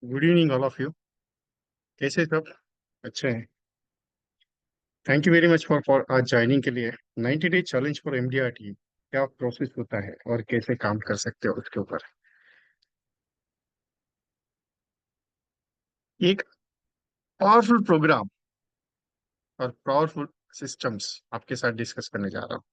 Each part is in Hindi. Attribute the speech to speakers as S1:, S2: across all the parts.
S1: Good evening all of you. कैसे सब? अच्छे हैं। Thank you very much for आज ज्वाइनिंग के लिए। 90 डे चैलेंज फॉर एमडीआरटी क्या प्रोसेस होता है और कैसे काम कर सकते हो उसके ऊपर एक पावरफुल प्रोग्राम और पावरफुल सिस्टम्स आपके साथ डिस्कस करने जा रहा हूँ।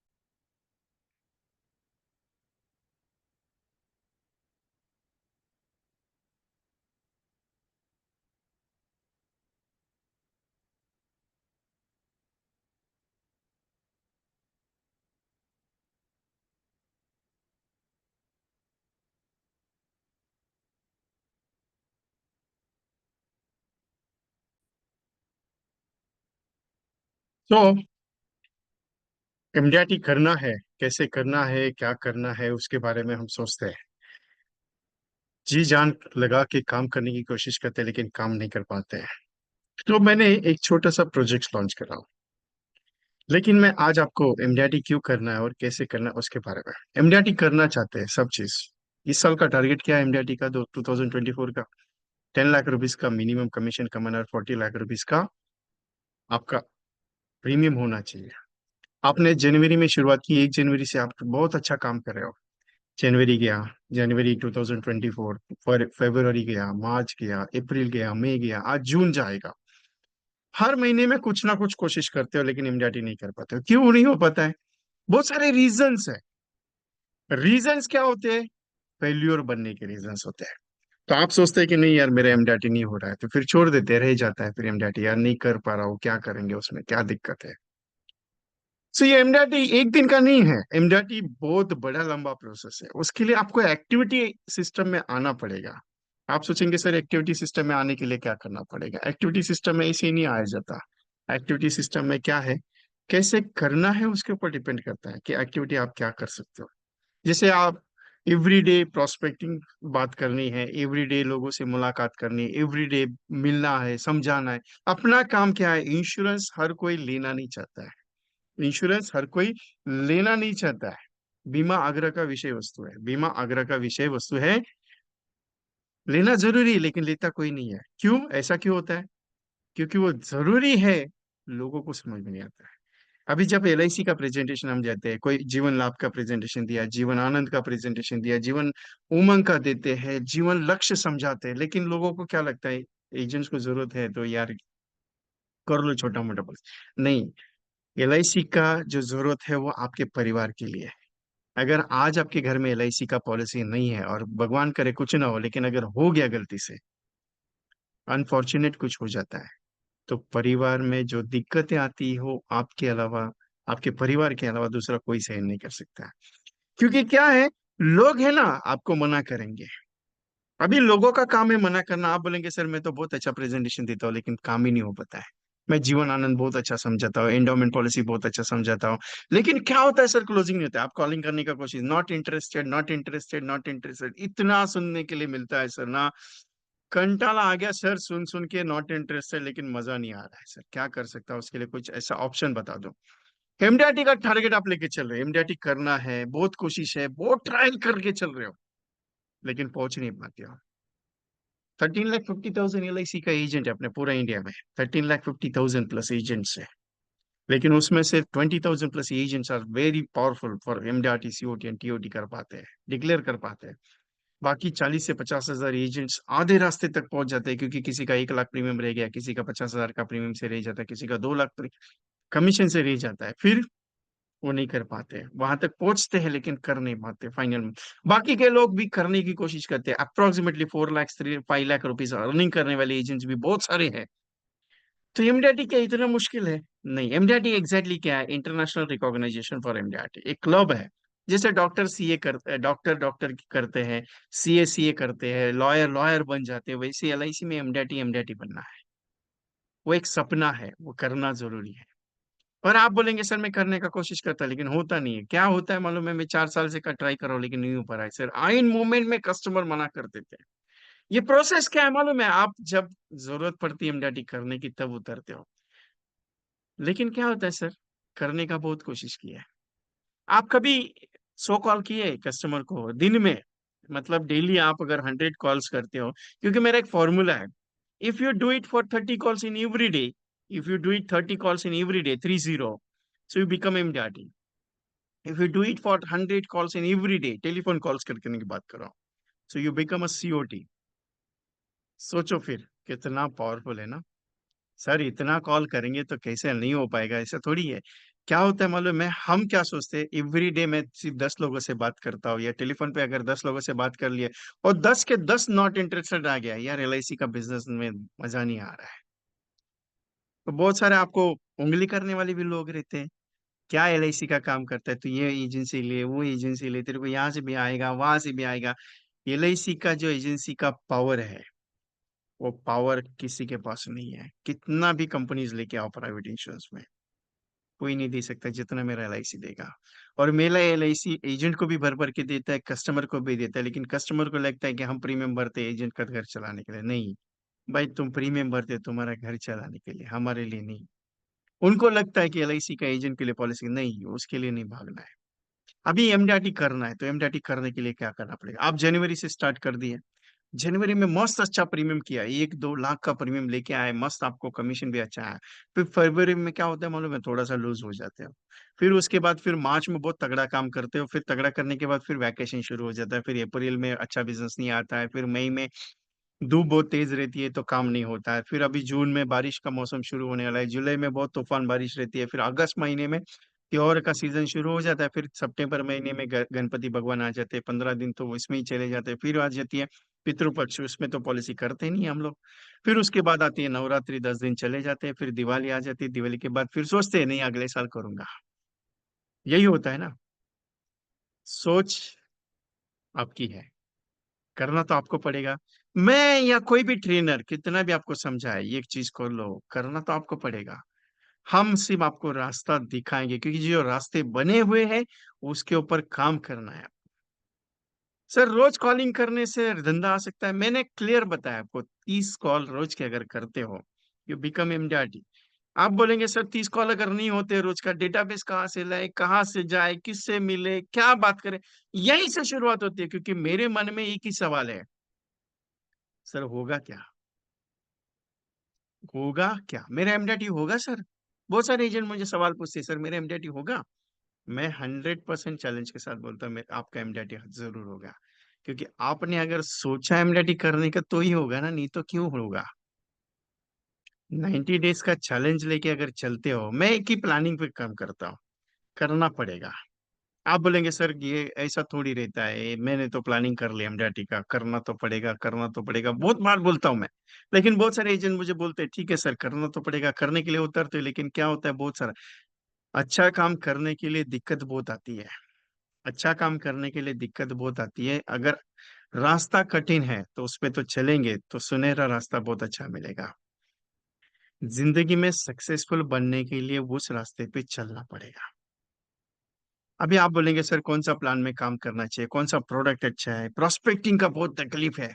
S1: तो एमडीआरटी करना है, कैसे करना है, क्या करना है, उसके बारे में हम सोचते हैं, जी जान लगा के काम करने की कोशिश करते हैं, लेकिन काम नहीं कर पाते हैं। तो मैंने एक छोटा सा प्रोजेक्ट लॉन्च करा, लेकिन मैं आज आपको एमडीआरटी क्यों करना है और कैसे करना है उसके बारे में। एमडीआरटी करना चाहते हैं सब चीज। इस साल का टारगेट क्या है एमडीआरटी का? 2024 का 10 लाख रुपीज का मिनिमम कमीशन कमाना और 40 लाख रुपीज का आपका प्रीमियम होना चाहिए। आपने जनवरी में शुरुआत की, 1 जनवरी से आप बहुत अच्छा काम कर रहे हो। जनवरी गया, जनवरी 2024, फरवरी गया, मार्च गया, अप्रैल गया, मई गया, आज जून जाएगा। हर महीने में कुछ ना कुछ कोशिश करते हो, लेकिन एमडीआरटी नहीं कर पाते हो। क्यों नहीं हो पाता है? बहुत सारे रीजंस है। रीजंस क्या होते हैं? फेल्यूर बनने के रीजंस होते हैं। तो आप सोचते हैं कि नहीं यार, मेरा एमडीआरटी नहीं हो रहा है, तो फिर छोड़ देते, रह जाता है। फिर एमडीआरटी यार नहीं कर पा रहा हूँ, क्या करेंगे, उसमें क्या दिक्कत है? सो ये एमडीआरटी एक दिन का नहीं है। एमडीआरटी बहुत बड़ा लंबा प्रोसेस है। उसके लिए आपको एक्टिविटी सिस्टम में आना पड़ेगा। आप सोचेंगे सर एक्टिविटी सिस्टम में आने के लिए क्या करना पड़ेगा? एक्टिविटी सिस्टम में ऐसे ही नहीं आया जाता। एक्टिविटी सिस्टम में क्या है, कैसे करना है, उसके ऊपर डिपेंड करता है कि एक्टिविटी आप क्या कर सकते हो। जैसे आप एवरीडे प्रोस्पेक्टिंग बात करनी है, एवरीडे लोगों से मुलाकात करनी है, एवरीडे मिलना है, समझाना है। अपना काम क्या है? इंश्योरेंस हर कोई लेना नहीं चाहता है। इंश्योरेंस हर कोई लेना नहीं चाहता है। बीमा आग्रह का विषय वस्तु है। बीमा आग्रह का विषय वस्तु है। लेना जरूरी है, लेकिन लेता कोई नहीं है। क्यों? ऐसा क्यों होता है? क्योंकि वो जरूरी है, लोगों को समझ में नहीं आता है। अभी जब एलआईसी का प्रेजेंटेशन हम जाते हैं, कोई जीवन लाभ का प्रेजेंटेशन दिया, जीवन आनंद का प्रेजेंटेशन दिया, जीवन उमंग का देते हैं, जीवन लक्ष्य समझाते हैं, लेकिन लोगों को क्या लगता है? एजेंट्स को जरूरत है तो यार कर लो छोटा मोटा बस। नहीं, एलआईसी का जो जरूरत है वो आपके परिवार के लिए है। अगर आज आपके घर में एलआईसी का पॉलिसी नहीं है, और भगवान करे कुछ ना हो, लेकिन अगर हो गया गलती से, अनफॉर्चुनेट कुछ हो जाता है, तो परिवार में जो दिक्कतें आती हो, आपके अलावा, आपके परिवार के अलावा दूसरा कोई सहन नहीं कर सकता है। क्योंकि क्या है, लोग है ना, आपको मना करेंगे। अभी लोगों का काम है मना करना। आप बोलेंगे सर मैं तो बहुत अच्छा प्रेजेंटेशन देता हूँ, लेकिन काम ही नहीं हो पाता है। मैं जीवन आनंद बहुत अच्छा समझाता हूँ, एंडोमेंट पॉलिसी बहुत अच्छा समझाता हूँ, लेकिन क्या होता है सर? क्लोजिंग नहीं होता है। आप कॉलिंग करने का कोशिश, not interested, not interested, not interested, इतना सुनने के लिए मिलता है सर ना। कंटाला आ गया सर सुन सुन के, नॉट इंटरेस्टेड, लेकिन मजा नहीं आ रहा है सर। क्या कर सकता हूँ उसके लिए? कुछ ऐसा ऑप्शन बता दो। एमडीआरटी का टारगेट आप लेके चल रहे हो, एमडीआरटी करना है, बहुत कोशिश है, बहुत ट्रायल करके चल रहे हो, लेकिन पहुंच नहीं पाते हो। 13,50,000 एलआईसी का एजेंट है अपने पूरा इंडिया में। 13,50,000 प्लस एजेंट्स है, लेकिन उसमें से 20,000 plus agents are very powerful for MDRT COT and TOT कर पाते हैं, डिक्लेयर कर पाते हैं। बाकी 40 से 50 हजार एजेंट्स आधे रास्ते तक पहुंच जाते हैं, क्योंकि किसी का 1 लाख प्रीमियम रह गया, किसी का 50 हजार का प्रीमियम से रह जाता है, किसी का 2 लाख कमीशन से रह जाता है। फिर वो नहीं कर पाते, वहां तक पहुंचते हैं लेकिन कर नहीं पाते फाइनल में। बाकी के लोग भी करने की कोशिश करते हैं। Approximately 4 lakh 5 lakh rupees earning करने वाले एजेंट्स भी बहुत सारे हैं। तो एमडीआरटी क्या इतना मुश्किल है? नहीं, एमडीआरटी एग्जैक्टली क्या है? इंटरनेशनल रिकॉग्नाइजेशन फॉर एमडीआरटी, एक क्लब है। जैसे डॉक्टर सीए करते हैं, डॉक्टर करते हैं, सीए करते हैं, लॉयर लॉयर बन जाते हैं, वैसे एलआईसी में एमडीआरटी बनना है। वो एक सपना है, वो करना जरूरी है। और आप बोलेंगे सर मैं करने का कोशिश करता, लेकिन होता नहीं है। क्या होता है मालूम है? मैं 4 साल से का ट्राई कर रहा हूँ, लेकिन नहीं हो पा रहा है सर। आइन मोमेंट में कस्टमर मना कर देते हैं। ये प्रोसेस क्या है मालूम है? आप जब जरूरत पड़ती है एमडीआरटी करने की, तब उतरते हो। लेकिन क्या होता है सर, करने का बहुत कोशिश किया है। आप कभी 100 कॉल किए कस्टमर को दिन में? मतलब डेली आप अगर 100 कॉल्स करते हो, क्योंकि मेरा एक फॉर्मूला है, if you do it for 30 calls in every day, if you do it 30 calls in every day, 30, so you become MDRT. If you do it for 100 calls in every day, telephone calls करने की बात कर रहा हूँ, so you become a COT. सोचो फिर कितना पावरफुल है ना। सर इतना कॉल करेंगे तो कैसे नहीं हो पाएगा, ऐसा थोड़ी है। क्या होता है मालूम है, हम क्या सोचते हैं, एवरी डे मैं सिर्फ 10 लोगों से बात करता हूँ, या टेलीफोन पे अगर 10 लोगों से बात कर लिए और 10 के 10 नॉट इंटरेस्टेड आ गया, यार एलआईसी का बिजनेस में मजा नहीं आ रहा है। तो बहुत सारे आपको उंगली करने वाले भी लोग रहते हैं, क्या एलआईसी का काम करता है तो ये एजेंसी ले, वो एजेंसी ले, तेरे को यहाँ से भी आएगा वहां से भी आएगा। एलआईसी का जो एजेंसी का पावर है, वो पावर किसी के पास नहीं है। कितना भी कंपनीज लेके आओ प्राइवेट इंश्योरेंस में, कोई नहीं दे सकता जितना मेरा एलआईसी देगा। और मेरा एलआईसी एजेंट को भी भर भर के देता है, कस्टमर को भी देता है, लेकिन कस्टमर को लगता है कि हम प्रीमियम भरते हैं एजेंट का घर चलाने के लिए। नहीं भाई, तुम प्रीमियम भरते हो तुम्हारा घर चलाने के लिए, हमारे लिए नहीं। उनको लगता है कि एलआईसी का एजेंट के लिए पॉलिसी, नहीं उसके लिए नहीं भागना है। अभी एमडीआरटी करना है तो एमडीआरटी करने के लिए क्या करना पड़ेगा, आप जनवरी से स्टार्ट कर दिए, जनवरी में मस्त अच्छा प्रीमियम किया, 1-2 लाख का प्रीमियम लेके आए, मस्त आपको कमीशन भी अच्छा है। फिर फरवरी में क्या होता है मालूम है, थोड़ा सा लूज हो जाते हो। फिर उसके बाद फिर मार्च में बहुत तगड़ा काम करते हो, फिर तगड़ा करने के बाद फिर वैकेशन शुरू हो जाता है, फिर अप्रैल में अच्छा बिजनेस नहीं आता है, फिर मई में धूप बहुत तेज रहती है तो काम नहीं होता है, फिर अभी जून में बारिश का मौसम शुरू होने वाला है, जुलाई में बहुत तूफान बारिश रहती है, फिर अगस्त महीने में त्योहार का सीजन शुरू हो जाता है, फिर सितंबर महीने में गणपति भगवान आ जाते हैं, 15 दिन तो इसमें ही चले जाते हैं, फिर आ जाती है पितृपक्ष, उसमें तो पॉलिसी करते नहीं हम लोग। फिर उसके बाद आती है नवरात्रि, 10 दिन चले जाते हैं, फिर दिवाली आ जाती है, दिवाली के बाद फिर सोचते हैं नहीं अगले साल करूंगा। यही होता है ना। सोच आपकी है, करना तो आपको पड़ेगा। मैं या कोई भी ट्रेनर कितना भी आपको समझाए ये चीज कर लो, करना तो आपको पड़ेगा। हम सिर्फ आपको रास्ता दिखाएंगे, क्योंकि जो रास्ते बने हुए हैं उसके ऊपर काम करना है। सर रोज कॉलिंग करने से धंधा आ सकता है, मैंने क्लियर बताया आपको, 30 कॉल रोज के अगर करते हो यू बिकम एमडीआरटी। आप बोलेंगे सर 30 कॉल अगर नहीं होते रोज का, डेटाबेस कहाँ से लाए, कहाँ से जाए, किससे मिले, क्या बात करें। यहीं से शुरुआत होती है, क्योंकि मेरे मन में एक ही सवाल है, सर होगा क्या, होगा क्या, मेरा एमडीआरटी होगा सर। बहुत सारे एजेंट मुझे सवाल पूछते हैं, सर मेरा एमडीआरटी होगा। मैं 100% चैलेंज के साथ बोलता हूँ, आपका एमडीआरटी जरूर होगा। क्योंकि आपने अगर सोचा एमडीआरटी करने का तो ही होगा ना, नहीं तो क्यों होगा। 90 डेज का चैलेंज लेके अगर चलते हो, मैं एक ही प्लानिंग पे काम करता हूँ, करना पड़ेगा। आप बोलेंगे सर ये ऐसा थोड़ी रहता है, मैंने तो प्लानिंग कर लिया एमडीआरटी का, करना तो पड़ेगा, करना तो पड़ेगा, बहुत बार बोलता हूँ मैं। लेकिन बहुत सारे एजेंट मुझे बोलते हैं ठीक है सर करना तो पड़ेगा, करने के लिए उतरते हैं, लेकिन क्या होता है बहुत सारा अच्छा काम करने के लिए दिक्कत बहुत आती है। अच्छा काम करने के लिए दिक्कत बहुत आती है, अगर रास्ता कठिन है तो उस पे तो चलेंगे तो सुनहरा रास्ता बहुत अच्छा मिलेगा। जिंदगी में सक्सेसफुल बनने के लिए उस रास्ते पे चलना पड़ेगा। अभी आप बोलेंगे सर कौन सा प्लान में काम करना चाहिए, कौन सा प्रोडक्ट अच्छा है, प्रोस्पेक्टिंग का बहुत तकलीफ है।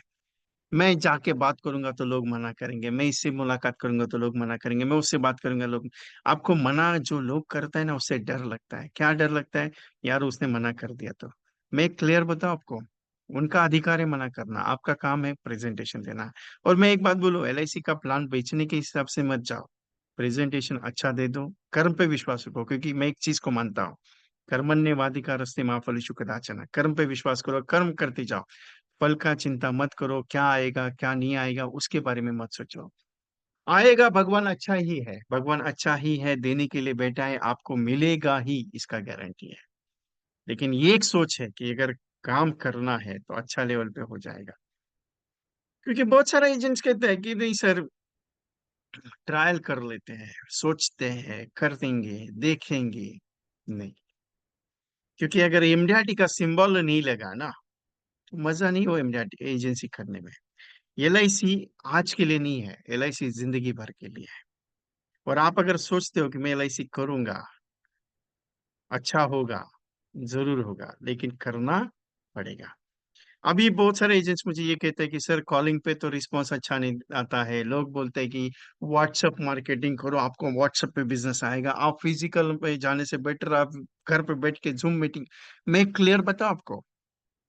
S1: मैं जाके बात करूंगा तो लोग मना करेंगे, मैं इससे मुलाकात करूंगा तो लोग मना करेंगे, मैं उससे बात करूंगा लोग। आपको मना जो लोग करता है ना, उससे डर लगता है। क्या डर लगता है, यार उसने मना कर दिया तो। मैं क्लियर बताऊं आपको, उनका अधिकार है मना करना, आपका काम है प्रेजेंटेशन देना। और मैं एक बात बोलूं, एलआईसी का प्लान बेचने के हिसाब से मत जाओ, प्रेजेंटेशन अच्छा दे दो, कर्म पे विश्वास रखो, क्योंकि मैं एक चीज को मानता हूँ, कर्मण्येवाधिकारस्ते मा फलेषु कदाचन, कर्म पे विश्वास करो, कर्म करते जाओ, फल का चिंता मत करो, क्या आएगा क्या नहीं आएगा उसके बारे में मत सोचो। आएगा, भगवान अच्छा ही है, भगवान अच्छा ही है, देने के लिए बैठा है, आपको मिलेगा ही, इसका गारंटी है। लेकिन ये एक सोच है कि अगर काम करना है तो अच्छा लेवल पे हो जाएगा। क्योंकि बहुत सारे एजेंट्स कहते हैं कि नहीं सर, ट्रायल कर लेते हैं, सोचते हैं, कर देंगे, देखेंगे। नहीं, क्योंकि अगर एमडीआरटी का सिंबल नहीं लगा ना, तो मजा नहीं हो एमडीआरटी एजेंसी करने में। एलआईसी आज के लिए नहीं है, एलआईसी जिंदगी भर के लिए है। और आप अगर सोचते हो कि मैं एलआईसी करूंगा, अच्छा होगा, जरूर होगा, लेकिन करना पड़ेगा। अभी बहुत सारे एजेंट्स मुझे ये कहते हैं कि सर कॉलिंग पे तो रिस्पॉन्स अच्छा नहीं आता है, लोग बोलते हैं कि व्हाट्सएप मार्केटिंग करो, आपको व्हाट्सएप पे बिजनेस आएगा, आप फिजिकल पे जाने से बेटर आप घर पे बैठ के जूम मीटिंग। मैं क्लियर बताऊं आपको,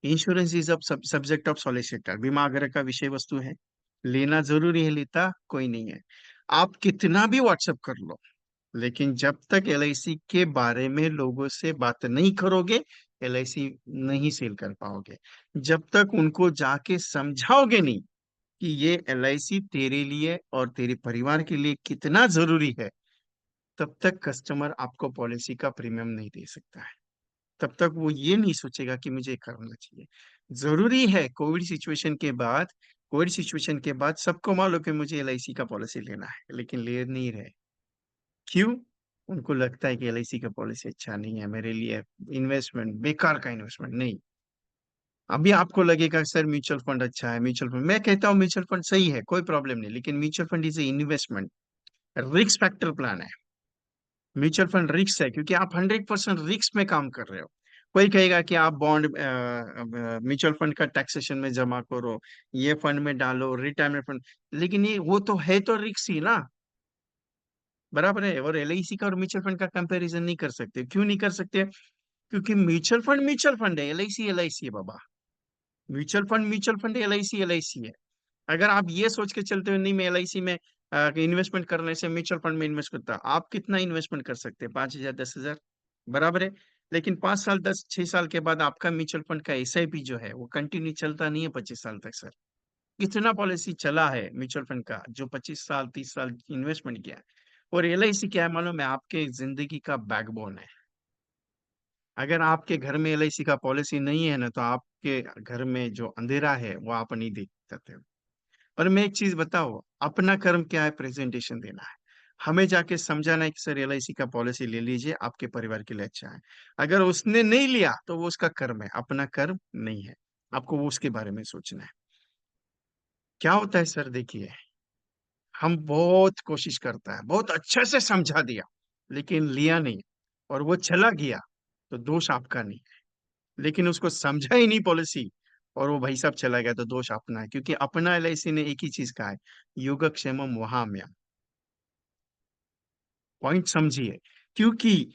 S1: इंश्योरेंस इज अब सब्जेक्ट ऑफ सॉलिसिटर, बीमा अगर का विषय वस्तु है, लेना जरूरी है, लेता कोई नहीं है। आप कितना भी व्हाट्सएप कर लो, लेकिन जब तक एलआईसी के बारे में लोगों से बात नहीं करोगे, एलआईसी नहीं सेल कर पाओगे। जब तक उनको जाके समझाओगे नहीं कि ये एलआईसी तेरे लिए और तेरे परिवार के लिए कितना जरूरी है, तब तक कस्टमर आपको पॉलिसी का प्रीमियम नहीं दे सकता है। तब तक वो ये नहीं सोचेगा कि मुझे करना चाहिए। जरूरी है, कोविड सिचुएशन के बाद सबको मालूम कि मुझे एलआईसी का पॉलिसी लेना है, लेकिन ले नहीं रहे। क्यों? उनको लगता है कि एलआईसी का पॉलिसी अच्छा नहीं है मेरे लिए, इन्वेस्टमेंट बेकार का इन्वेस्टमेंट नहीं। अभी आपको लगेगा सर म्यूचुअल फंड अच्छा है, म्यूचुअल फंड, मैं कहता हूँ म्यूचुअल फंड सही है, कोई प्रॉब्लम नहीं, लेकिन mutual fund is a investment, risk factor plan है। म्यूचुअल फंड रिस्क है क्योंकि आप 100% रिस्क में काम कर रहे हो। कोई कहेगा कि आप बॉन्ड, म्यूचुअल फंड का टैक्सेशन में जमा करो, ये फंड में डालो, रिटायरमेंट फंड, लेकिन ये वो तो है तो रिस्क ही ना, बराबर है। और एलआईसी का और म्यूचुअल फंड का कंपैरिजन नहीं कर सकते। क्यों नहीं कर सकते? क्योंकि म्यूचुअल फंड है, एलआईसी एलआईसी है बाबा। म्यूचुअल फंड है, एलआईसी एलआईसी है। अगर आप ये सोच के चलते हो नहीं मैं एलआईसी में इन्वेस्टमेंट करने से म्यूचुअल फंड में इन्वेस्ट करता, आप कितना इन्वेस्टमेंट कर सकते हैं? 5,000, 10,000, बराबर है। लेकिन 5 साल, 6 साल के बाद आपका म्यूचुअल फंड का एसआईपी जो है वो कंटिन्यू चलता नहीं है 25 साल तक सर। कितना पॉलिसी चला है म्यूचुअल फंड का जो 25 साल, 30 साल इन्वेस्टमेंट किया है। और एलआईसी क्या है मालूम है? आपके जिंदगी का बैकबोन है। अगर आपके घर में एलआईसी का पॉलिसी नहीं है ना, तो आपके घर में जो अंधेरा है वो आप नहीं देख सकते। और मैं एक चीज बताओ, अपना कर्म क्या है? प्रेजेंटेशन देना है, हमें जाके समझाना है कि सर एलआईसी का पॉलिसी ले लीजिए, आपके परिवार के लिए अच्छा है। अगर उसने नहीं लिया तो वो उसका कर्म है, अपना कर्म नहीं है। आपको वो उसके बारे में सोचना है। क्या होता है सर, देखिए, हम बहुत कोशिश करता है, बहुत अच्छे से समझा दिया, लेकिन लिया नहीं, और वो चला गया, तो दोष आपका नहीं। लेकिन उसको समझा ही नहीं पॉलिसी, और वो भाई साहब चला गया, तो दोष अपना है। क्योंकि अपना एलआईसी ने एक ही चीज कहा है, योगक्षेमम वहाम्यम। पॉइंट समझिए। क्योंकि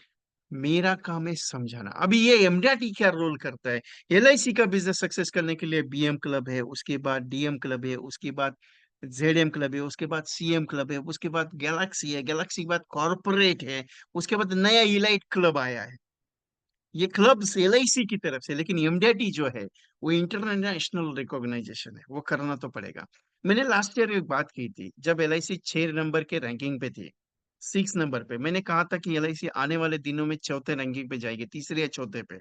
S1: मेरा काम है समझाना। अभी ये एमडीआरटी क्या रोल करता है? एलआईसी का बिजनेस सक्सेस करने के लिए बीएम क्लब है, उसके बाद डीएम क्लब है, उसके बाद जेडएम क्लब है, उसके बाद सीएम क्लब है, उसके बाद गैलेक्सी है, गैलेक्सी के बाद कॉर्पोरेट है, उसके बाद नया इलाइट क्लब आया है। ये क्लब एलआईसी की तरफ से, लेकिन एमडीआरटी जो है वो इंटरनेशनल रिकॉग्नाइजेशन है, वो करना तो पड़ेगा। मैंने लास्ट ईयर एक बात की थी, जब एलआईसी 6 नंबर के रैंकिंग पे थी, 6 नंबर पे, मैंने कहा था कि एलआईसी आने वाले दिनों में चौथे रैंकिंग पे जाएगी, तीसरे या चौथे पे।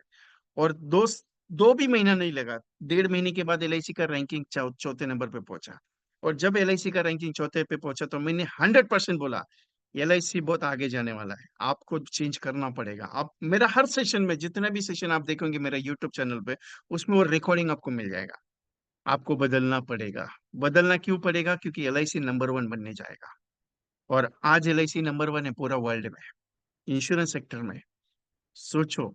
S1: और दो भी महीना नहीं लगा, 1.5 महीने के बाद एलआईसी का रैंकिंग चौथे नंबर पे पहुंचा। और जब एलआईसी का रैंकिंग चौथे पे पहुंचा, तो मैंने 100% बोला एलआईसी बहुत आगे जाने वाला है, आपको चेंज करना पड़ेगा। आप मेरा हर सेशन में, जितना भी सेशन आप देखेंगे मेरा यूट्यूब चैनल पे, उसमें वो रिकॉर्डिंग आपको मिल जाएगा। आपको बदलना पड़ेगा। बदलना क्यों पड़ेगा? क्योंकि एलआईसी नंबर 1 बनने जाएगा। और आज एलआईसी नंबर 1 है पूरा वर्ल्ड में, इंश्योरेंस सेक्टर में। सोचो,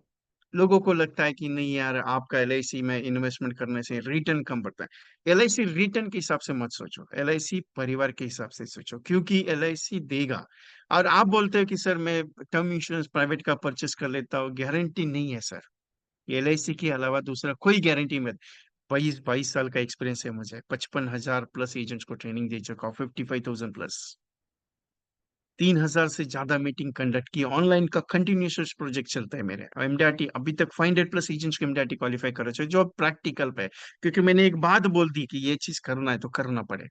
S1: लोगों को लगता है कि नहीं यार, आपका एलआईसी में इन्वेस्टमेंट करने से रिटर्न कम पड़ता है। एलआईसी रिटर्न के हिसाब से मत सोचो, एलआईसी परिवार के हिसाब से सोचो, क्योंकि एलआईसी देगा। और आप बोलते हो कि सर मैं टर्म इंश्योरेंस प्राइवेट का परचेस कर लेता हूँ, गारंटी नहीं है सर। एलआईसी के अलावा दूसरा कोई गारंटी मत। 22 22 साल का एक्सपीरियंस है मुझे, 55,000 प्लस एजेंट्स को ट्रेनिंग दे चुका हूँ, 55,000 प्लस, 3,000 से ज्यादा मीटिंग कंडक्ट की, ऑनलाइन का कंटिन्यूस प्रोजेक्ट चलता है मेरे। एमडीआरटी अभी तक 500 प्लस एजेंट्स को एमडीआरटी क्वालिफाई कर रहे हैं, जो प्रैक्टिकल पे है। क्योंकि मैंने एक बात बोल दी कि ये चीज करना है तो करना पड़े,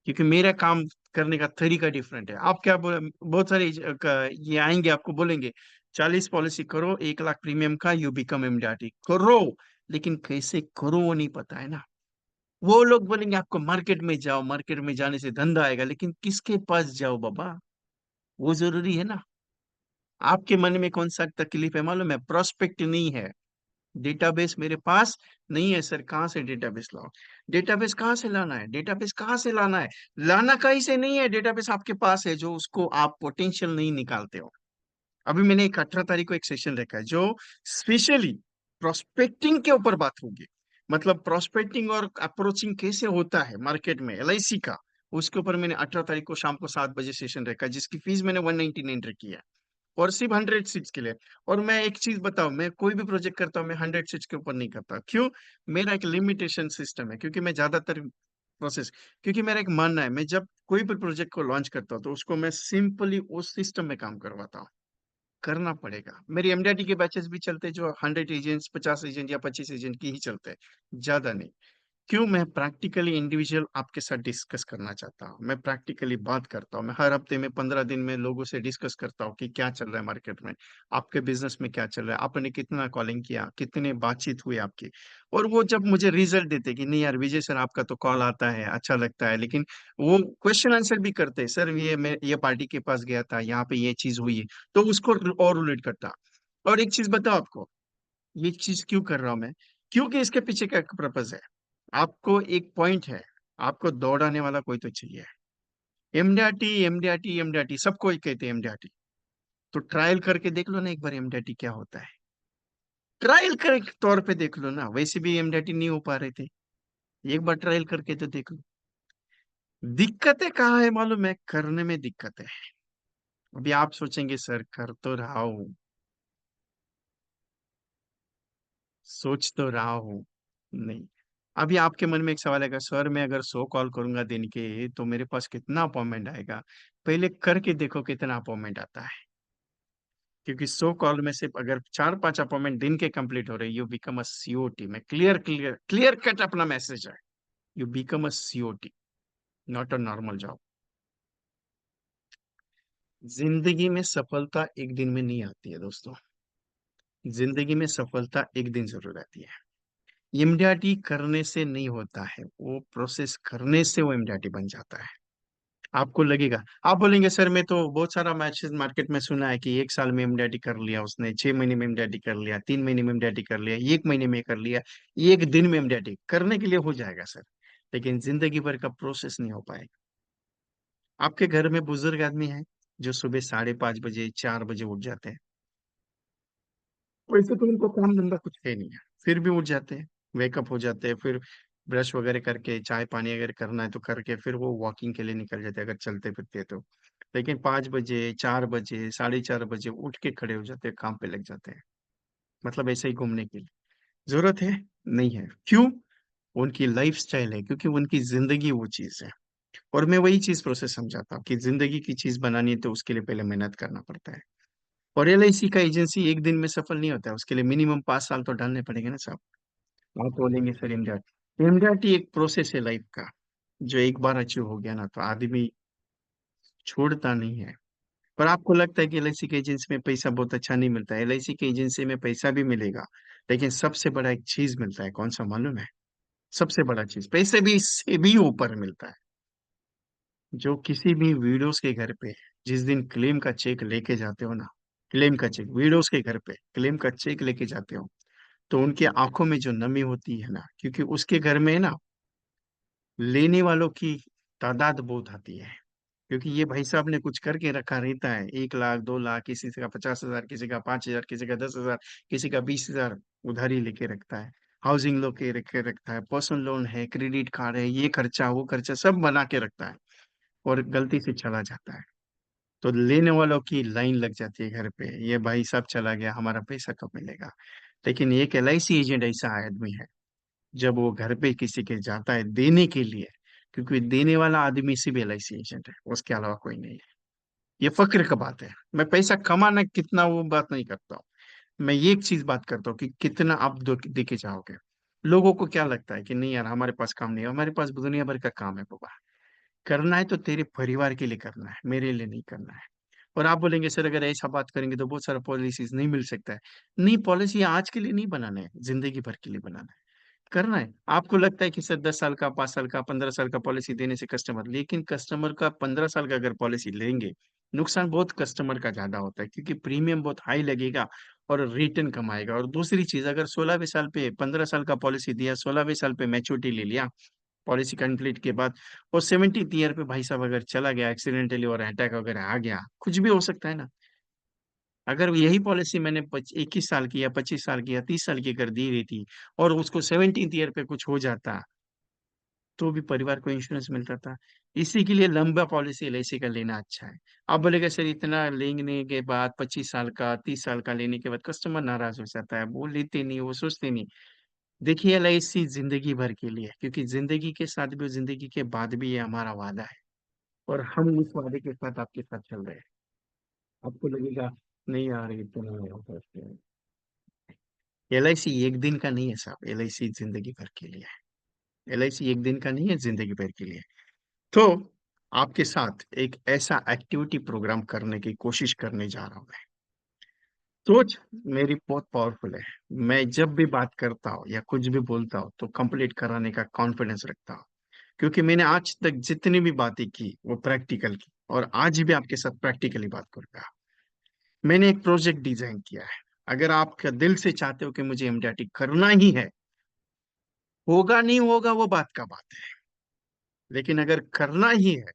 S1: क्योंकि मेरा काम करने का तरीका डिफरेंट है। आप क्या बोले, बहुत सारे ये आएंगे आपको बोलेंगे 40 पॉलिसी करो, 1 लाख प्रीमियम का, यू बिकम एमडीआरटी करो, लेकिन कैसे करो वो नहीं पता है ना। वो लोग बोलेंगे आपको मार्केट में जाओ, मार्केट में जाने से धंधा आएगा, लेकिन किसके पास जाओ बाबा, वो जरूरी है ना। आपके मन में कौन सा तकलीफ है मालूम है? प्रोस्पेक्ट नहीं है, डेटाबेस मेरे पास नहीं है सर, कहाँ से डेटाबेस लाओ? डेटाबेस कहाँ से लाना है? डेटाबेस कहाँ से लाना है? लाना कहीं से नहीं है, डेटाबेस आपके पास है, जो उसको आप पोटेंशियल नहीं निकालते हो। अभी मैंने एक 18 तारीख को एक सेशन रखा है जो स्पेशली प्रोस्पेक्टिंग के ऊपर बात होगी। मतलब प्रोस्पेक्टिंग और अप्रोचिंग कैसे होता है मार्केट में एलआईसी का, उसके ऊपर मैंने 18 तारीख को शाम को 7 बजे सेशन रखा है, जिसकी फीस मैंने 199 रखी है। और सिर्फ 100 सीट्स के लिए। और मैं एक चीज बताऊं, मैं कोई भी प्रोजेक्ट करता हूँ मैं 100 सीट्स के ऊपर नहीं करता। क्यों? मेरा एक लिमिटेशन सिस्टम है, क्योंकि मैं ज्यादातर प्रोसेस, क्योंकि मेरा एक मानना है, मैं जब कोई भी प्रोजेक्ट को लॉन्च करता हूँ तो उसको मैं सिंपली उस सिस्टम में काम करवाता हूँ। करना पड़ेगा। मेरी एमडीआरटी के बैचेस भी चलते हैं जो 100 एजेंट्स, 50 एजेंट या 25 एजेंट की ही चलते हैं, ज्यादा नहीं। क्यों? मैं प्रैक्टिकली इंडिविजुअल आपके साथ डिस्कस करना चाहता हूँ, मैं प्रैक्टिकली बात करता हूँ, मैं हर हफ्ते में 15 दिन में लोगों से डिस्कस करता हूँ कि क्या चल रहा है मार्केट में, आपके बिजनेस में क्या चल रहा है, आपने कितना कॉलिंग किया, कितने बातचीत हुई आपकी। और वो जब मुझे रिजल्ट देते कि नहीं यार विजय सर आपका तो कॉल आता है, अच्छा लगता है, लेकिन वो क्वेश्चन आंसर भी करते हैं, सर ये मैं ये पार्टी के पास गया था, यहाँ पे ये चीज हुई है, तो उसको और रिलेट करता। और एक चीज बताओ आपको, ये चीज क्यों कर रहा हूं मैं? क्योंकि इसके पीछे का पर्पज है। आपको एक पॉइंट है, आपको दौड़ाने वाला कोई तो चाहिए। एमडीआरटी एमडीआरटी एमडीआरटी सबको ही कहते हैं एमडीआरटी। तो ट्रायल करके देख लो ना एक बार एमडीआरटी क्या होता है। ट्रायल कर तौर पे देख लो ना, वैसे भी एमडीआरटी नहीं हो पा रहे थे, एक बार ट्रायल करके तो देख लो। दिक्कतें कहाँ है मालूम है? करने में दिक्कत है। अभी आप सोचेंगे सर कर तो रहा हूँ, सोच तो रहा हूँ, नहीं। अभी आपके मन में एक सवाल आएगा, सर मैं अगर 100 कॉल करूंगा दिन के तो मेरे पास कितना अपॉइंटमेंट आएगा? पहले करके देखो कितना अपॉइंटमेंट आता है। क्योंकि 100 कॉल में से अगर 4-5 अपॉइंटमेंट दिन के कंप्लीट हो रहे, यू बिकम अ सीओटी। में क्लियर क्लियर क्लियर कट अपना मैसेज है, you become a COT, not a normal job. जिंदगी में सफलता एक दिन में नहीं आती है दोस्तों। जिंदगी में सफलता एक दिन जरूर आती है। एमडीआरटी करने से नहीं होता है, वो प्रोसेस करने से वो एमडीआरटी बन जाता है। आपको लगेगा, आप बोलेंगे सर मैं तो बहुत सारा मैसेज मार्केट में सुना है कि 1 साल में एमडीआरटी कर लिया उसने, 6 महीने में एमडीआरटी कर लिया, 3 महीने में एमडीआरटी कर लिया, 1 महीने में कर लिया, एक दिन में एमडीआरटी करने के लिए हो जाएगा सर। लेकिन जिंदगी भर का प्रोसेस नहीं हो पाएगा। आपके घर में बुजुर्ग आदमी है जो सुबह 5:30 बजे 4 बजे उठ जाते हैं, वैसे तो उनको काम धंधा कुछ है नहीं है, फिर भी उठ जाते हैं, वेकअप हो जाते हैं, फिर ब्रश वगैरह करके चाय पानी अगर करना है तो करके फिर वो वॉकिंग के लिए निकल जाते हैं अगर चलते फिरते हैं तो। लेकिन 5 बजे 4 बजे 4:30 बजे उठ के खड़े हो जाते हैं, काम पे लग जाते हैं। मतलब ऐसे ही घूमने के लिए जरूरत है? नहीं है। क्यों? उनकी लाइफ स्टाइल है, क्योंकि उनकी जिंदगी वो चीज है। और मैं वही चीज प्रोसेस समझाता हूँ कि जिंदगी की चीज बनानी है तो उसके लिए पहले मेहनत करना पड़ता है। और एलआईसी का एजेंसी एक दिन में सफल नहीं होता है, उसके लिए मिनिमम 5 साल तो डालने पड़ेंगे ना साहब। आप बोलेंगे सर एमडीआरटी, एमडीआरटी एक प्रोसेस है लाइफ का, जो एक बार अचीव हो गया ना तो आदमी छोड़ता नहीं है। पर आपको लगता है कि एलआईसी के एजेंसी में पैसा बहुत अच्छा नहीं मिलता है? एलआईसी के एजेंसी में पैसा भी मिलेगा, लेकिन सबसे बड़ा एक चीज मिलता है, कौन सा मालूम है? सबसे बड़ा चीज पैसे भी इससे भी ऊपर मिलता है। जो किसी भी वीडियोस के घर पे जिस दिन क्लेम का चेक लेके जाते हो ना, क्लेम का चेक वीडियोस के घर पे क्लेम का चेक लेके जाते हो, तो उनके आंखों में जो नमी होती है ना, क्योंकि उसके घर में ना लेने वालों की तादाद बहुत आती है। क्योंकि ये भाई साहब ने कुछ करके रखा रहता है, 1 लाख 2 लाख, किसी का 50,000, किसी का 5,000, किसी का 10,000, किसी का 20,000 उधारी लेके रखता है। हाउसिंग लोन के रखे रखता है, पर्सनल लोन है, क्रेडिट कार्ड है, ये खर्चा वो खर्चा सब बना के रखता है, और गलती से चला जाता है तो लेने वालों की लाइन लग जाती है घर पे, ये भाई साहब चला गया, हमारा पैसा कब मिलेगा? लेकिन एक एलआईसी एजेंट ऐसा आदमी है, जब वो घर पे किसी के जाता है देने के लिए, क्योंकि देने वाला आदमी सिर्फ एलआईसी एजेंट है, उसके अलावा कोई नहीं है। ये फक्र का बात है। मैं पैसा कमाना कितना वो बात नहीं करता हूँ, मैं ये एक चीज बात करता हूँ कि कितना आप दे के जाओगे। लोगों को क्या लगता है कि नहीं यार हमारे पास काम नहीं है, हमारे पास दुनिया भर का काम है बाबा। करना है तो तेरे परिवार के लिए करना है, मेरे लिए नहीं करना है। और आप बोलेंगे सर अगर ऐसा बात करेंगे तो बहुत सारा पॉलिसीज नहीं मिल सकता है। नहीं, पॉलिसी आज के लिए नहीं बनाना है, जिंदगी भर के लिए बनाना है, करना है। आपको लगता है कि सर 10 साल का 5 साल का 15 साल का पॉलिसी देने से कस्टमर, लेकिन कस्टमर का 15 साल का अगर पॉलिसी लेंगे, नुकसान बहुत कस्टमर का ज्यादा होता है, क्योंकि प्रीमियम बहुत हाई लगेगा और रिटर्न कम आएगा। और दूसरी चीज, अगर 16वें साल पे 15 साल का पॉलिसी दिया, 16वें साल पे मैच्योरिटी ले लिया पॉलिसी कंप्लीट के बाद, और 70th ईयर पे भाई साहब अगर चला गया एक्सीडेंटली और अटैक वगैरह आ गया, कुछ भी हो सकता है ना। अगर यही पॉलिसी मैंने 21 साल की या 25 साल की या 30 साल की कर दी रही थी, और उसको 17th ईयर पे कुछ हो जाता,
S2: तो भी परिवार को इंश्योरेंस मिलता था। इसी के लिए लंबा पॉलिसी एलआईसी का लेना अच्छा है। आप बोलेगा सर इतना लेने के बाद 25 साल का 30 साल का लेने के बाद कस्टमर नाराज हो जाता है, वो लेते नहीं, वो सोचते नहीं। देखिए एलआईसी जिंदगी भर के लिए है, क्योंकि जिंदगी के साथ भी और जिंदगी के बाद भी ये हमारा वादा है, और हम उस वादे के साथ आपके साथ चल रहे हैं। आपको लगेगा नहीं यार ये तो नहीं होता। एलआईसी एक दिन का नहीं है साहब, एलआईसी जिंदगी भर के लिए है। एलआईसी एक दिन का नहीं है, जिंदगी भर के लिए है। तो आपके साथ एक ऐसा एक्टिविटी प्रोग्राम करने की कोशिश करने जा रहा हूं मैं। सोच मेरी बहुत पावरफुल है। मैं जब भी बात करता हूँ या कुछ भी बोलता हूँ तो कंप्लीट कराने का कॉन्फिडेंस रखता हूँ, क्योंकि मैंने आज तक जितनी भी बातें की वो प्रैक्टिकल की, और आज भी आपके साथ प्रैक्टिकली बात करूंगा। मैंने एक प्रोजेक्ट डिजाइन किया है। अगर आप दिल से चाहते हो कि मुझे एमडीआरटी करना ही है, होगा नहीं होगा वो बात का बात है, लेकिन अगर करना ही है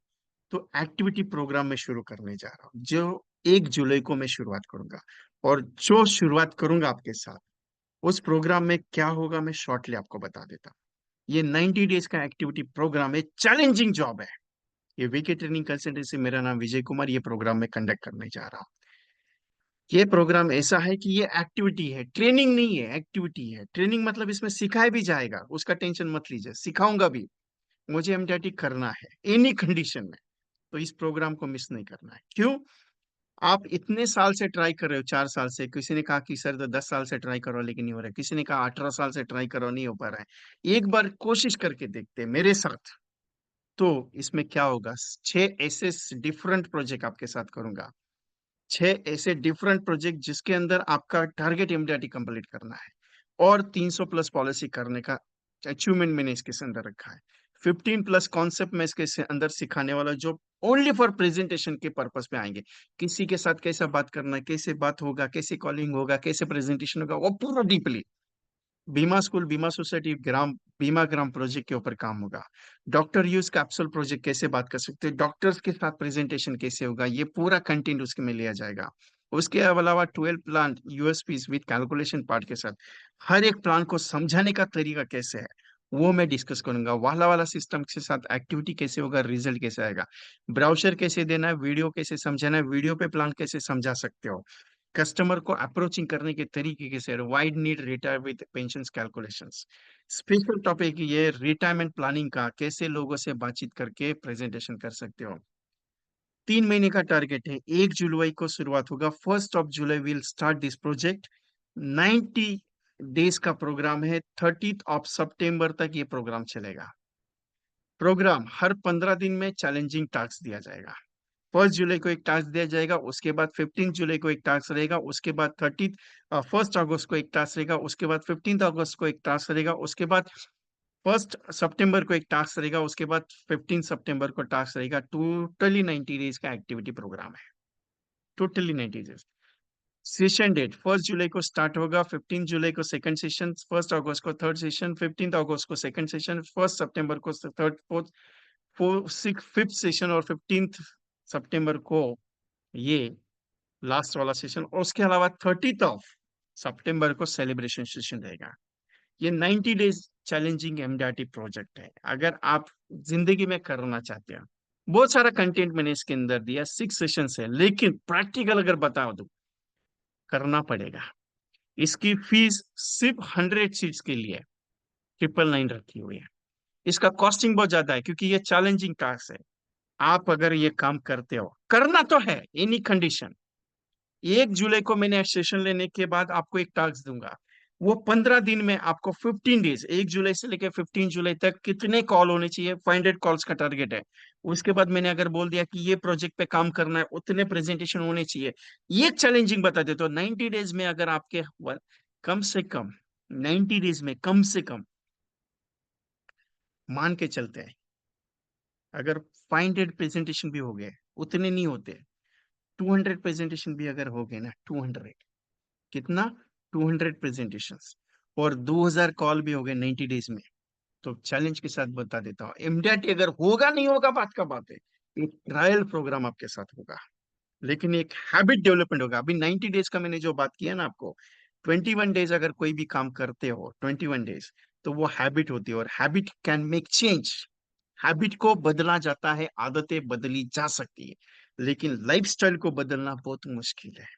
S2: तो एक्टिविटी प्रोग्राम में शुरू करने जा रहा हूँ, जो 1 जुलाई को मैं शुरुआत करूंगा। और जो शुरुआत करूंगा आपके साथ, उस प्रोग्राम में क्या होगा मैं शॉर्टली आपको बता देता हूँ। ये 90 डेज का एक्टिविटी प्रोग्राम है, चैलेंजिंग जॉब है। ये वीके ट्रेनिंग कंसल्टेंसी, मेरा नाम विजय कुमार, ये प्रोग्राम में कंडक्ट करने जा रहा हूँ। ये प्रोग्राम ऐसा है कि ये एक्टिविटी है, ट्रेनिंग नहीं है, एक्टिविटी है। ट्रेनिंग मतलब इसमें सिखाया भी जाएगा, उसका टेंशन मत लीजिए, सिखाऊंगा भी। मुझे एमडीआरटी करना है एनी कंडीशन में, तो इस प्रोग्राम को मिस नहीं करना है। क्यों? आप इतने साल से ट्राई कर रहे हो, 4 साल से। किसी ने कहा कि सर तो 10 साल से ट्राई करो लेकिन नहीं हो रहा है, किसी ने कहा 18 साल से ट्राई करो नहीं हो पा रहा है। एक बार कोशिश करके देखते हैं मेरे साथ। तो इसमें क्या होगा, 6 ऐसे डिफरेंट प्रोजेक्ट आपके साथ करूंगा। 6 ऐसे डिफरेंट प्रोजेक्ट जिसके अंदर आपका टारगेट एमडीआरटी कंप्लीट करना है, और 300 प्लस पॉलिसी करने का अचीवमेंट मैंने इसके अंदर रखा है। 15 प्लस कॉन्सेप्ट में इसके अंदर सिखाने वाला, जो ओनली फॉर प्रेजेंटेशन के पर्पस पे आएंगे। किसी के साथ कैसा बात करना है, कैसे बात होगा, कैसे कॉलिंग होगा, कैसे प्रेजेंटेशन होगा, वो पूरा डीपली। बीमा स्कूल, बीमा सोसाइटी, ग्राम बीमा ग्राम प्रोजेक्ट के ऊपर काम होगा। डॉक्टर यूज कैप्सूल प्रोजेक्ट, कैसे बात कर सकते हैं डॉक्टर्स के साथ, प्रेजेंटेशन कैसे होगा, ये पूरा कंटेंट उसके में लिया जाएगा। उसके अलावा 12 plan USPs with calculation part के साथ, हर एक प्लान को समझाने का तरीका कैसे है वो मैं डिस्कस करूंगा। वाला वाला सिस्टम के साथ एक्टिविटी कैसे होगा, रिजल्ट कैसे आएगा, ब्राउजर कैसे देना है, वीडियो कैसे समझाना है, वीडियो पे प्लान कैसे समझा सकते हो, कस्टमर को अप्रोचिंग करने के तरीके कैसे, wide need retire with pension calculations. Special topic ये रिटायरमेंट प्लानिंग का, कैसे लोगों से बातचीत करके प्रेजेंटेशन कर सकते हो। 3 महीने का टारगेट है, 1 जुलाई को शुरुआत होगा, 1 July will start this project. 90 days का प्रोग्राम है, 30 सितंबर तक ये प्रोग्राम चलेगा। प्रोग्राम हर 15 दिन में चैलेंजिंग टास्क दिया जाएगा। 1 जुलाई को एक टास्क दिया जाएगा, उसके बाद 15 जुलाई को एक टास्क रहेगा, उसके बाद 1 अगस्त को एक टास्क रहेगा, उसके बाद 15 अगस्त को एक टास्क रहेगा, उसके बाद 1 सितंबर को एक टास्क रहेगा, उसके बाद 15 सितंबर को टास्क रहेगा। टोटली 90 डेज का एक्टिविटी प्रोग्राम है, टोटली 90 डेज। सेशन डेट 1 जुलाई को स्टार्ट होगा, 15 जुलाई को सेकंड सेशन, 1 अगस्त को थर्ड सेशन, 15 अगस्त को सेकंड सेशन, 1 सितंबर को थर्ड, फोर्थ, फिफ्थ सेशन, और 15 सितंबर को ये लास्ट वाला सेशन, और उसके अलावा 30 सितंबर को सेलिब्रेशन सेशन रहेगा। ये 90 डेज चैलेंजिंग एमडीआरटी प्रोजेक्ट है, अगर आप जिंदगी में करना चाहते हैं। बहुत सारा कंटेंट मैंने इसके अंदर दिया, 6 सेशन है, लेकिन प्रैक्टिकल अगर बता दो, करना पड़ेगा। इसकी फीस सिर्फ 100 सीट्स के लिए 999 रखी हुई है। इसका कॉस्टिंग बहुत ज्यादा है, क्योंकि ये चैलेंजिंग टास्क है। आप अगर ये काम करते हो, करना तो है एनी कंडीशन। 1 जुलाई को मैंने सेशन लेने के बाद आपको एक टास्क दूंगा, वो 15 दिन में आपको 15 डेज, 1 जुलाई से लेकर 15 जुलाई तक कितने कॉल होने चाहिए, 500 कॉल्स का टारगेट है। उसके बाद मैंने अगर बोल दिया कि ये प्रोजेक्ट पे काम करना है, उतने प्रेजेंटेशन होने चाहिए। ये चैलेंजिंग बता दे तो 90 डेज में अगर आपके कम से कम 90 डेज में कम से कम मान के चलते हैं, अगर 500 प्रेजेंटेशन भी हो गए, उतने नहीं होते, 200 प्रेजेंटेशन भी अगर हो गए ना, 200, कितना, 200 प्रेजेंटेशन, और 2000 कॉल भी हो गए 90 डेज में, तो चैलेंज के साथ बता देता हूँ, एमडीआरटी अगर होगा नहीं होगा बात का बात है, एक ट्रायल प्रोग्राम आपके साथ होगा, लेकिन एक हैबिट डेवलपमेंट होगा। अभी 90 डेज का मैंने जो बात किया ना आपको, 21 डेज अगर कोई भी काम करते हो, 21 डेज, तो वो हैबिट होती है, और habit can make change. Habit को बदला जाता है, आदतें बदली जा सकती है, लेकिन लाइफस्टाइल को बदलना बहुत मुश्किल है।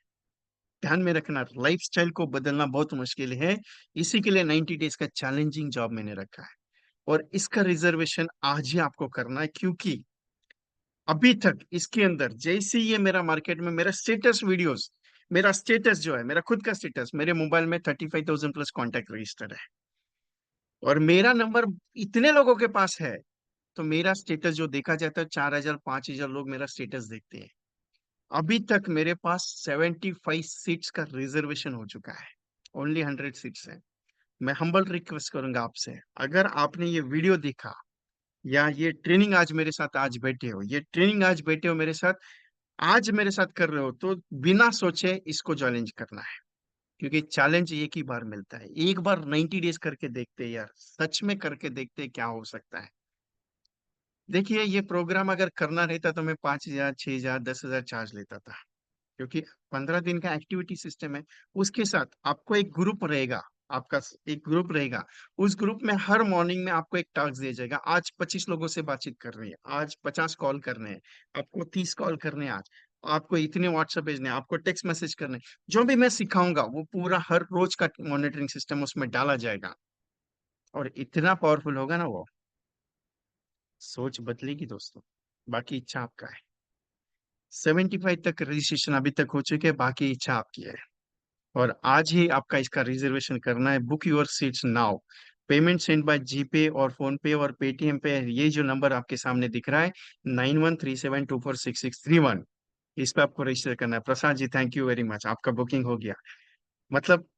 S2: ध्यान में रखना, लाइफस्टाइल को बदलना बहुत मुश्किल है। इसी के लिए 90 डेज का चैलेंजिंग जॉब मैंने रखा है, और इसका रिजर्वेशन आज ही आपको करना है, क्योंकि अभी तक इसके अंदर जैसे ही ये मेरा मार्केट में मेरा स्टेटस वीडियोस, मेरा स्टेटस जो है, मेरा खुद का स्टेटस, मेरे मोबाइल में 35,000 प्लस कॉन्टेक्ट रजिस्टर है, और मेरा नंबर इतने लोगों के पास है, तो मेरा स्टेटस जो देखा जाता है, 4,000 5,000 लोग मेरा स्टेटस देखते हैं। अभी तक मेरे पास 75 सीट्स का रिजर्वेशन हो चुका है, ओनली 100 सीट्स है। मैं हम्बल रिक्वेस्ट करूंगा आपसे, अगर आपने ये वीडियो देखा या ये ट्रेनिंग आज मेरे साथ आज बैठे हो, ये ट्रेनिंग आज बैठे हो मेरे साथ, आज मेरे साथ कर रहे हो, तो बिना सोचे इसको चैलेंज करना है, क्योंकि चैलेंज एक ही बार मिलता है। एक बार 90 डेज करके देखते हैं यार, सच में करके देखते हैं क्या हो सकता है। देखिए, ये प्रोग्राम अगर करना रहता तो मैं 5,000 6,000 10,000 चार्ज लेता था, क्योंकि 15 दिन का एक्टिविटी सिस्टम है। उसके साथ आपको एक ग्रुप रहेगा, आपका एक ग्रुप रहेगा। उस ग्रुप में हर मॉर्निंग में आपको एक टास्क दिया जाएगा, आज 25 लोगों से बातचीत करनी है, आज 50 कॉल करने हैं, आपको 30 कॉल करने हैं आज, आपको इतने व्हाट्सएप भेजने हैं, आपको टेक्स्ट मैसेज करने हैं। जो भी मैं सिखाऊंगा वो पूरा हर रोज का मॉनिटरिंग सिस्टम उसमें डाला जाएगा, और इतना पावरफुल होगा ना वो, सोच बदलेगी दोस्तों। बाकी इच्छा आपका है। 75 तक रजिस्ट्रेशन अभी तक हो चुके हैं, बाकी इच्छा आपकी है। और आज ही आपका इसका रिजर्वेशन करना है। Book your seats now. Payment send by GPay और फोन पे और पेटीएम पे, ये जो नंबर आपके सामने दिख रहा है, 9137246631, इस पे आपको रजिस्टर करना है। Prasad ji, thank you very much, आपका बुकिंग हो गया। मतलब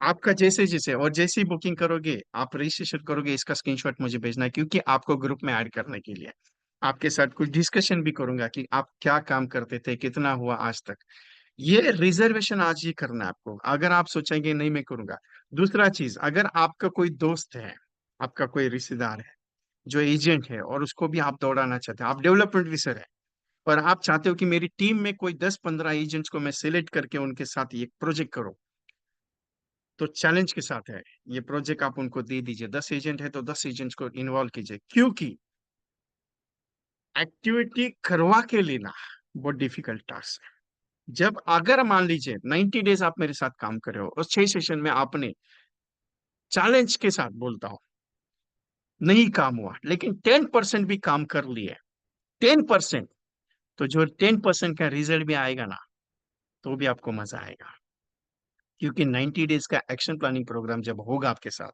S2: आपका जैसे जैसे और जैसे ही बुकिंग करोगे, आप रजिस्ट्रेशन करोगे, इसका स्क्रीनशॉट मुझे भेजना है, क्योंकि आपको ग्रुप में ऐड करने के लिए आपके साथ कुछ डिस्कशन भी करूंगा कि आप क्या काम करते थे, कितना हुआ आज तक। ये रिजर्वेशन आज ही करना है आपको, अगर आप सोचेंगे नहीं मैं करूंगा। दूसरा चीज, अगर आपका कोई दोस्त है, आपका कोई रिश्तेदार है जो एजेंट है, और उसको भी आप दौड़ाना चाहते हैं, आप डेवलपमेंट ऑफिसर है, और आप चाहते हो कि मेरी टीम में कोई 10-15 एजेंट्स को मैं सिलेक्ट करके उनके साथ ये प्रोजेक्ट करूं, तो चैलेंज के साथ है ये प्रोजेक्ट, आप उनको दे दीजिए। 10 एजेंट है तो 10 एजेंट्स को इन्वॉल्व कीजिए, क्योंकि एक्टिविटी करवा के लेना बहुत डिफिकल्ट टास्क है। जब अगर मान लीजिए 90 डेज आप मेरे साथ काम कर रहे हो, और 6 सेशन में आपने, चैलेंज के साथ बोलता हूं, नहीं काम हुआ, लेकिन 10% भी काम कर लिए, 10%, तो जो 10% का रिजल्ट भी आएगा ना, तो भी आपको मजा आएगा। क्योंकि 90 डेज का एक्शन प्लानिंग प्रोग्राम जब होगा आपके साथ,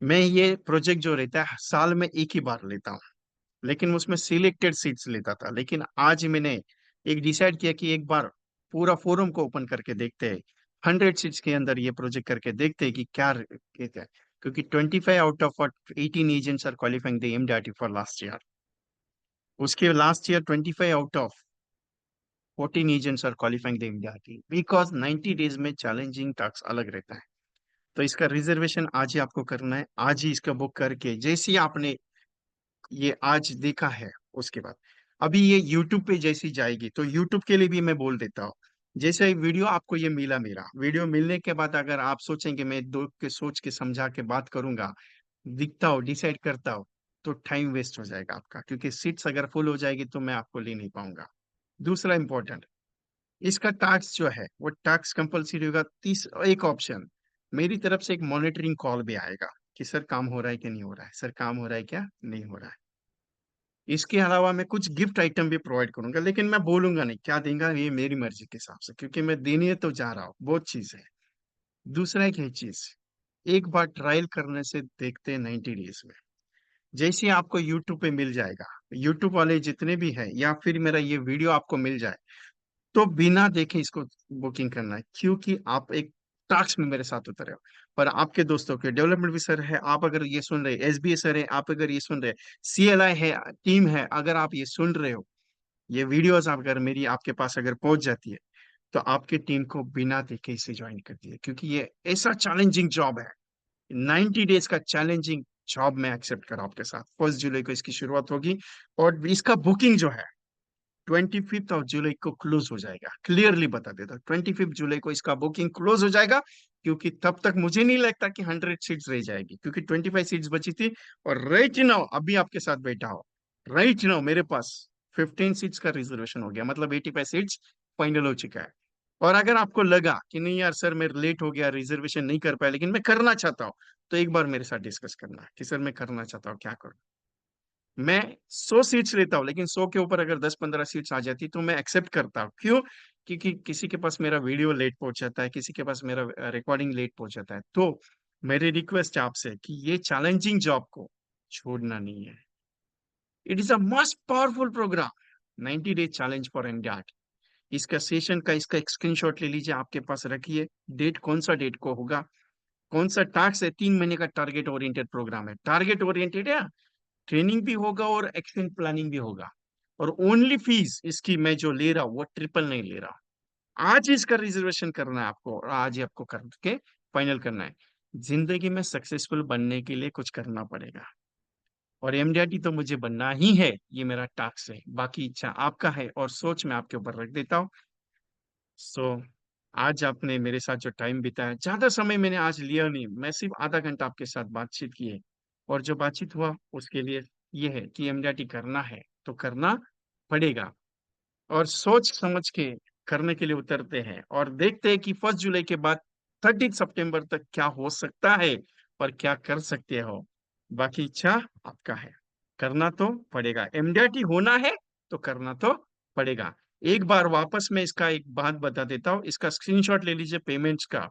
S2: मैं ये प्रोजेक्ट जो रहता है साल में एक ही बार लेता हूँ, लेकिन उसमें सिलेक्टेड सीट्स लेता था, लेकिन आज मैंने एक डिसाइड किया कि एक बार पूरा फोरम को ओपन करके देखते हैं, 100 सीट्स के अंदर ये प्रोजेक्ट करके देखते हैं कि क्या कहते हैं। क्योंकि 25 out of 18 agents are qualifying the MDRT for last year, उसके last year 25 out of 14 agents are qualifying the MDRT, because 90 days में चैलेंजिंग टास्क अलग रहता है। तो इसका रिजर्वेशन आज ही आपको करना है, आज ही इसका बुक करके, जैसे ही आपने ये आज देखा है, उसके बाद अभी ये YouTube पे जैसी जाएगी, तो YouTube के लिए भी मैं बोल देता हूँ, जैसे वीडियो आपको ये मिला, मेरा वीडियो मिलने के बाद अगर आप सोचेंगे मैं दो के सोच के समझा के बात करूंगा, दिखता हो, डिसाइड करता हो, तो टाइम वेस्ट हो जाएगा आपका, क्योंकि सीट्स अगर फुल हो जाएगी तो मैं आपको ले नहीं पाऊंगा। दूसरा इंपॉर्टेंट, इसका टास्क जो है वो टास्क कंपलसरी होगा। तीस एक ऑप्शन, मेरी तरफ से एक मॉनिटरिंग कॉल भी आएगा कि सर काम हो रहा है कि नहीं हो रहा है, सर काम हो रहा है क्या नहीं हो रहा है। इसके अलावा मैं कुछ गिफ्ट आइटम भी प्रोवाइड करूंगा, लेकिन मैं बोलूंगा नहीं क्या देगा, ये मेरी मर्जी के हिसाब से, क्योंकि मैं देने तो जा रहा हूँ, बहुत चीज है। दूसरा एक है चीज, एक बार ट्रायल करने से देखते हैं 90 डेज में, जैसे आपको यूट्यूब पे मिल जाएगा, यूट्यूब वाले जितने भी हैं, या फिर मेरा ये वीडियो आपको मिल जाए, तो बिना देखे इसको बुकिंग करना है, क्योंकि आप एक टास्क में मेरे साथ उतरे हो। पर आपके दोस्तों के डेवलपमेंट भी सर है, आप अगर ये सुन रहे, एसबीए सर है, आप अगर ये सुन रहे, सीएलआई है, टीम है, अगर आप ये सुन रहे हो, ये वीडियोस अगर मेरी आपके पास अगर पहुंच जाती है, तो आपकी टीम को बिना देखे इसे ज्वाइन करती है, क्योंकि ये ऐसा चैलेंजिंग जॉब है। 90 डेज का चैलेंजिंग जॉब मैं एक्सेप्ट करा आपके साथ। 1 जुलाई को इसकी शुरुआत होगी, और इसका बुकिंग जो है 25 जुलाई को क्लोज हो जाएगा, क्लियरली बता देता हूँ, 25 जुलाई को इसका बुकिंग क्लोज हो जाएगा। क्योंकि तब तक मुझे नहीं लगता कि 100 सीट्स रह जाएगी, क्योंकि 25 सीट्स बची थी। और राइट नाउ अभी आपके साथ बैठा हो, राइट नाउ मेरे पास 15 सीट्स का रिजर्वेशन हो गया, मतलब 85 सीट्स फाइनल हो चुका है। और अगर आपको लगा कि नहीं यार सर मैं लेट हो गया, रिजर्वेशन नहीं कर पाया, लेकिन मैं करना चाहता हूँ, तो एक बार मेरे साथ डिस्कस करना है कि सर मैं करना चाहता हूँ, क्या करूँ। मैं 100 सीट्स लेता हूँ, लेकिन 100 के ऊपर अगर 10-15 सीट्स आ जाती तो मैं एक्सेप्ट करता हूँ। क्यों? क्योंकि किसी के पास मेरा वीडियो लेट पहुंच जाता है, किसी के पास मेरा रिकॉर्डिंग लेट पहुंच जाता है। तो मेरी रिक्वेस्ट है आपसे कि ये चैलेंजिंग जॉब को छोड़ना नहीं है। It is a most powerful program, 90 days challenge for India. इसका सेशन का इसका एक स्क्रीनशॉट ले लीजिए, आपके पास रखिए। डेट कौन सा डेट को होगा, कौन सा टास्क है। 3 महीने का टारगेट ओरिएंटेड प्रोग्राम है, टारगेट ओरिएंटेड है। ट्रेनिंग भी होगा और एक्शन प्लानिंग भी होगा। और ओनली फीस इसकी मैं जो ले रहा हूँ वो ट्रिपल नहीं ले रहा। आज ही इसका रिजर्वेशन करना है आपको, और आज ही आपको करके फाइनल करना है। जिंदगी में सक्सेसफुल बनने के लिए कुछ करना पड़ेगा, और एमडीआरटी तो मुझे बनना ही है, ये मेरा टास्क है। बाकी इच्छा आपका है और सोच मैं आपके ऊपर रख देता हूँ। सो आज आपने मेरे साथ जो टाइम बिताया, ज्यादा समय मैंने आज लिया नहीं, मैं सिर्फ आधा घंटा आपके साथ बातचीत की है। और जो बातचीत हुआ उसके लिए ये है कि एमडीआरटी करना है तो करना पड़ेगा। और सोच समझ के करने के लिए उतरते हैं, और देखते हैं कि 1 जुलाई के बाद 30 सितंबर तक क्या हो सकता है और क्या कर सकते हो। बाकी इच्छा आपका है, करना तो पड़ेगा। एमडीआरटी होना है तो करना तो पड़ेगा। एक बार वापस मैं इसका एक बात बता देता हूँ, इसका स्क्रीनशॉट ले लीजिए पेमेंट्स का।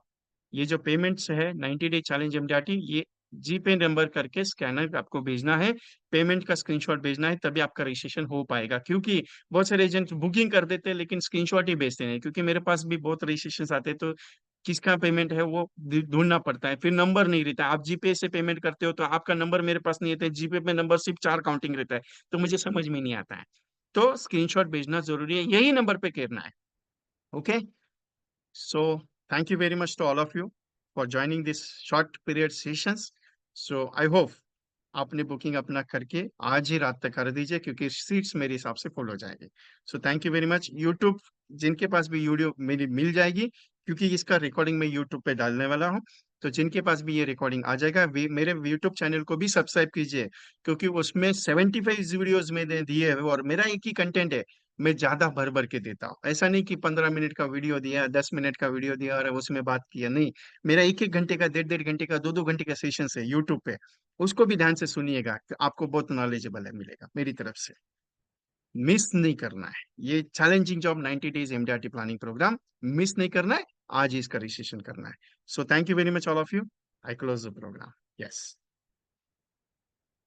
S2: ये जो पेमेंट्स है 90 डे चैलेंज एमडीआरटी, ये जीपे नंबर करके स्कैनर आपको भेजना है, पेमेंट का स्क्रीनशॉट भेजना है, तभी आपका रजिस्ट्रेशन हो पाएगा। क्योंकि बहुत सारे एजेंट बुकिंग कर देते हैं लेकिन स्क्रीनशॉट ही भेजते नहीं, क्योंकि मेरे पास भी बहुत रजिस्ट्रेशन आते हैं, तो किसका पेमेंट है वो ढूंढना पड़ता है, फिर नंबर नहीं रहता है। आप जीपे से पेमेंट करते हो तो आपका नंबर मेरे पास नहीं रहता है, जीपे पे नंबर सिर्फ 4 काउंटिंग रहता है, तो मुझे समझ में नहीं आता है। तो स्क्रीनशॉट भेजना जरूरी है, यही नंबर पे करना है। Okay, so thank you very much to all of you for joining this short period sessions. So I hope आपने बुकिंग अपना करके आज ही रात तक कर दीजिए, क्योंकि सीट्स मेरे हिसाब से फुल हो जाएंगे। सो thank you very much. YouTube जिनके पास भी वीडियो मेरी मिल जाएगी, क्योंकि इसका रिकॉर्डिंग मैं यूट्यूब पे डालने वाला हूँ, तो जिनके पास भी ये रिकॉर्डिंग आ जाएगा, मेरे यूट्यूब चैनल को भी सब्सक्राइब कीजिए, क्योंकि उसमें 75 वीडियोज मैंने दिए हैं और मेरा एक ही कंटेंट है। मैं ज्यादा भर भर के देता हूँ, ऐसा नहीं कि 15 मिनट का वीडियो दिया, 10 मिनट का वीडियो दिया और उसमें बात किया, नहीं। मेरा एक एक घंटे का, 1.5 1.5 घंटे का, 2 2 घंटे का सेशन है यूट्यूब पे। उसको भी ध्यान से सुनिएगा, आपको बहुत नॉलेजेबल है मिलेगा मेरी तरफ से। मिस नहीं करना है ये challenging job, 90 days MDRT planning program miss नहीं करना है। आज ही इसका रजिस्ट्रेशन करना है। So thank you very much all of you. I close the program. Yes.